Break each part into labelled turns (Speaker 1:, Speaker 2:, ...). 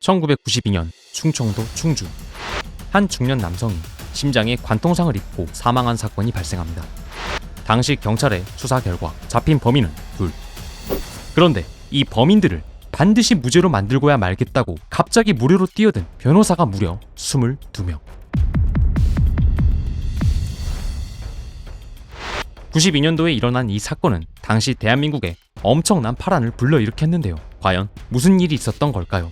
Speaker 1: 1992년 충청도 충주 한 중년 남성이 심장에 관통상을 입고 사망한 사건이 발생합니다. 당시 경찰의 수사 결과 잡힌 범인은 둘. 그런데 이 범인들을 반드시 무죄로 만들고야 말겠다고 갑자기 무료로 뛰어든 변호사가 무려 22명. 92년도에 일어난 이 사건은 당시 대한민국에 엄청난 파란을 불러일으켰는데요. 과연 무슨 일이 있었던 걸까요?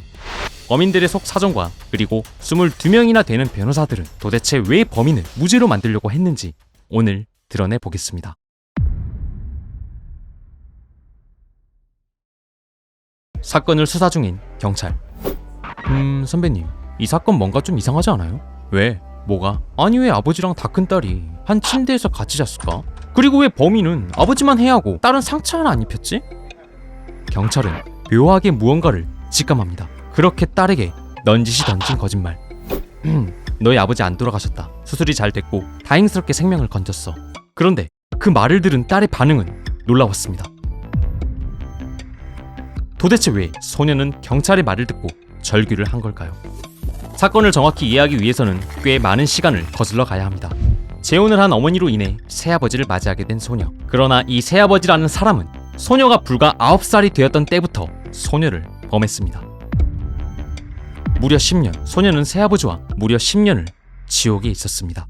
Speaker 1: 범인들의 속 사정과 그리고 22명이나 되는 변호사들은 도대체 왜 범인을 무죄로 만들려고 했는지 오늘 드러내 보겠습니다. 사건을 수사 중인 경찰. 선배님, 이 사건 뭔가 좀 이상하지 않아요? 왜? 뭐가? 아니 왜 아버지랑 다 큰 딸이 한 침대에서 같이 잤을까? 그리고 왜 범인은 아버지만 해하고 딸은 상처 하나 안 입혔지? 경찰은 묘하게 무언가를 직감합니다. 그렇게 딸에게 넌지시 던진 거짓말. 너희 아버지 안 돌아가셨다. 수술이 잘 됐고 다행스럽게 생명을 건졌어. 그런데 그 말을 들은 딸의 반응은 놀라웠습니다. 도대체 왜 소녀는 경찰의 말을 듣고 절규를 한 걸까요? 사건을 정확히 이해하기 위해서는 꽤 많은 시간을 거슬러 가야 합니다. 재혼을 한 어머니로 인해 새아버지를 맞이하게 된 소녀. 그러나 이 새아버지라는 사람은 소녀가 불과 9살이 되었던 때부터 소녀를 범했습니다. 무려 10년, 소녀는 새아버지와 무려 10년을 지옥에 있었습니다.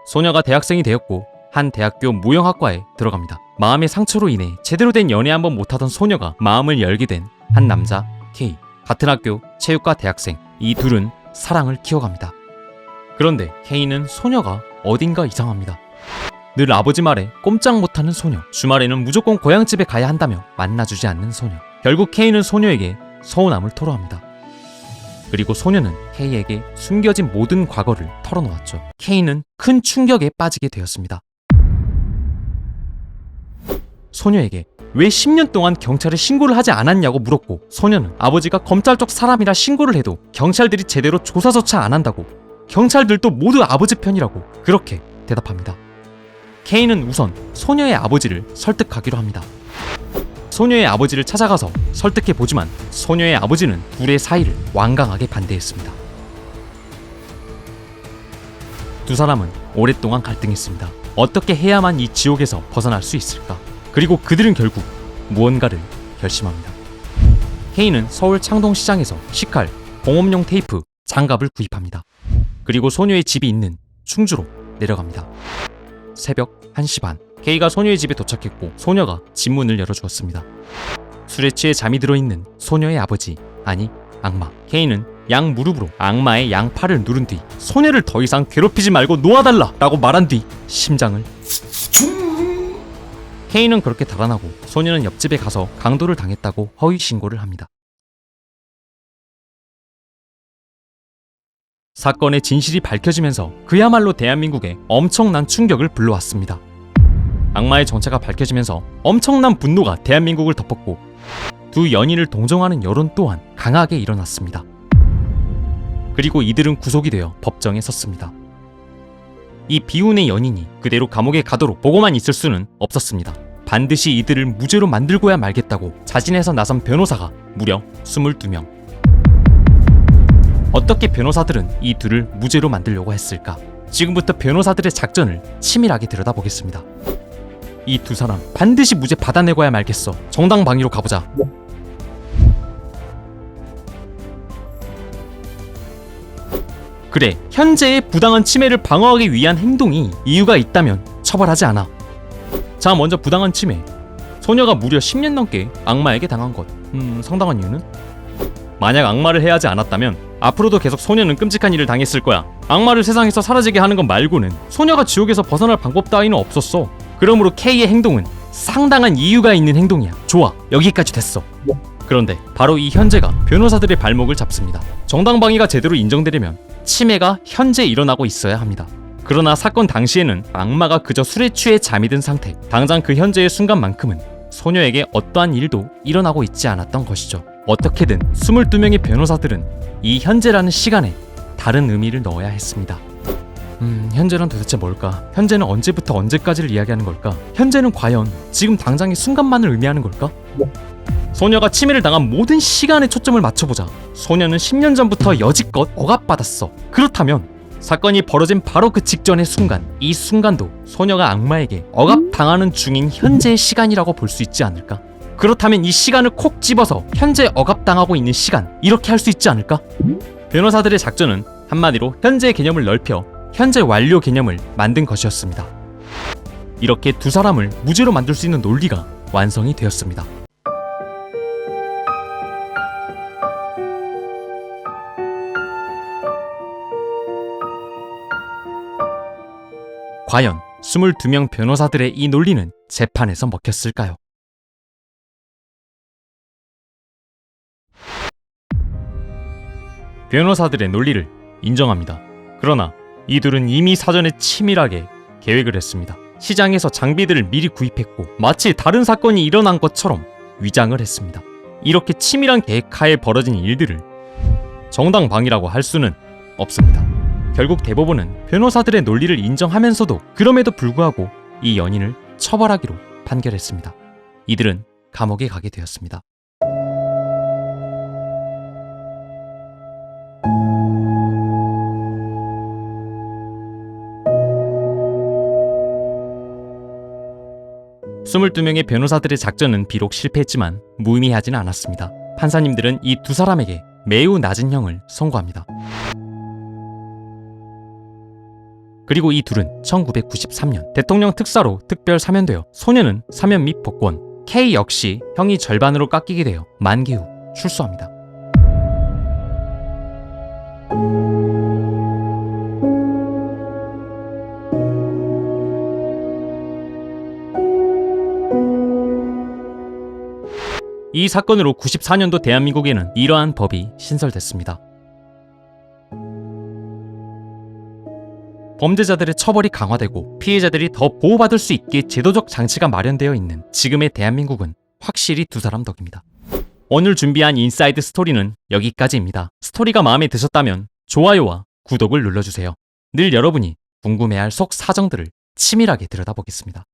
Speaker 1: 소녀가 대학생이 되었고 한 대학교 무용학과에 들어갑니다. 마음의 상처로 인해 제대로 된 연애 한번 못하던 소녀가 마음을 열게 된 한 남자 K. 같은 학교 체육과 대학생. 이 둘은 사랑을 키워갑니다. 그런데 K는 소녀가 어딘가 이상합니다. 늘 아버지 말에 꼼짝 못하는 소녀. 주말에는 무조건 고향집에 가야 한다며 만나주지 않는 소녀. 결국 K는 소녀에게 서운함을 토로합니다. 그리고 소녀는 K에게 숨겨진 모든 과거를 털어놓았죠. K는 큰 충격에 빠지게 되었습니다. 소녀에게 왜 10년 동안 경찰에 신고를 하지 않았냐고 물었고, 소녀는 아버지가 검찰 쪽 사람이라 신고를 해도 경찰들이 제대로 조사조차 안 한다고, 경찰들도 모두 아버지 편이라고 그렇게 대답합니다. K는 우선 소녀의 아버지를 설득하기로 합니다. 소녀의 아버지를 찾아가서 설득해보지만 소녀의 아버지는 둘의 사이를 완강하게 반대했습니다. 두 사람은 오랫동안 갈등했습니다. 어떻게 해야만 이 지옥에서 벗어날 수 있을까? 그리고 그들은 결국 무언가를 결심합니다. K는 서울 창동시장에서 식칼, 공업용 테이프, 장갑을 구입합니다. 그리고 소녀의 집이 있는 충주로 내려갑니다. 새벽 1시 반, K가 소녀의 집에 도착했고 소녀가 집 문을 열어주었습니다. 술에 취해 잠이 들어있는 소녀의 아버지, 아니 악마. K는 양 무릎으로 악마의 양 팔을 누른 뒤 소녀를 더 이상 괴롭히지 말고 놓아달라 라고 말한 뒤 심장을 K는 그렇게 달아나고 소녀는 옆집에 가서 강도를 당했다고 허위 신고를 합니다. 사건의 진실이 밝혀지면서 그야말로 대한민국에 엄청난 충격을 불러왔습니다. 악마의 정체가 밝혀지면서 엄청난 분노가 대한민국을 덮었고 두 연인을 동정하는 여론 또한 강하게 일어났습니다. 그리고 이들은 구속이 되어 법정에 섰습니다. 이 비운의 연인이 그대로 감옥에 가도록 보고만 있을 수는 없었습니다. 반드시 이들을 무죄로 만들고야 말겠다고 자진해서 나선 변호사가 무려 22명. 어떻게 변호사들은 이 둘을 무죄로 만들려고 했을까? 지금부터 변호사들의 작전을 치밀하게 들여다보겠습니다. 이 두 사람 반드시 무죄 받아내고야 말겠어. 정당방위로 가보자. 그래, 현재의 부당한 침해를 방어하기 위한 행동이 이유가 있다면 처벌하지 않아. 자, 먼저 부당한 침해. 소녀가 무려 10년 넘게 악마에게 당한 것. 상당한 이유는? 만약 악마를 해하지 않았다면 앞으로도 계속 소녀는 끔찍한 일을 당했을 거야. 악마를 세상에서 사라지게 하는 것 말고는 소녀가 지옥에서 벗어날 방법 따위는 없었어. 그러므로 K의 행동은 상당한 이유가 있는 행동이야. 좋아, 여기까지 됐어. 그런데 바로 이 현재가 변호사들의 발목을 잡습니다. 정당방위가 제대로 인정되려면 침해가 현재 일어나고 있어야 합니다. 그러나 사건 당시에는 악마가 그저 술에 취해 잠이 든 상태, 당장 그 현재의 순간만큼은 소녀에게 어떠한 일도 일어나고 있지 않았던 것이죠. 어떻게든 22명의 변호사들은 이 현재라는 시간에 다른 의미를 넣어야 했습니다. 현재란 도대체 뭘까? 현재는 언제부터 언제까지를 이야기하는 걸까? 현재는 과연 지금 당장의 순간만을 의미하는 걸까? 소녀가 치매를 당한 모든 시간에 초점을 맞춰보자. 소녀는 10년 전부터 여지껏 억압받았어. 그렇다면 사건이 벌어진 바로 그 직전의 순간, 이 순간도 소녀가 악마에게 억압당하는 중인 현재의 시간이라고 볼 수 있지 않을까? 그렇다면 이 시간을 콕 집어서 현재 억압당하고 있는 시간, 이렇게 할 수 있지 않을까? 변호사들의 작전은 한마디로 현재의 개념을 넓혀 현재 완료 개념을 만든 것이었습니다. 이렇게 두 사람을 무죄로 만들 수 있는 논리가 완성이 되었습니다. 과연 22명 변호사들의 이 논리는 재판에서 먹혔을까요? 변호사들의 논리를 인정합니다. 그러나 이들은 이미 사전에 치밀하게 계획을 했습니다. 시장에서 장비들을 미리 구입했고 마치 다른 사건이 일어난 것처럼 위장을 했습니다. 이렇게 치밀한 계획하에 벌어진 일들을 정당방위라고 할 수는 없습니다. 결국 대법원은 변호사들의 논리를 인정하면서도 그럼에도 불구하고 이 연인을 처벌하기로 판결했습니다. 이들은 감옥에 가게 되었습니다. 스물두 명의 변호사들의 작전은 비록 실패했지만 무의미하지는 않았습니다. 판사님들은 이 두 사람에게 매우 낮은 형을 선고합니다. 그리고 이 둘은 1993년 대통령 특사로 특별 사면되어 소녀는 사면 및 복권, K 역시 형이 절반으로 깎이게 되어 만기 후 출소합니다. 이 사건으로 94년도 대한민국에는 이러한 법이 신설됐습니다. 범죄자들의 처벌이 강화되고 피해자들이 더 보호받을 수 있게 제도적 장치가 마련되어 있는 지금의 대한민국은 확실히 두 사람 덕입니다. 오늘 준비한 인사이드 스토리는 여기까지입니다. 스토리가 마음에 드셨다면 좋아요와 구독을 눌러주세요. 늘 여러분이 궁금해할 속 사정들을 치밀하게 들여다보겠습니다.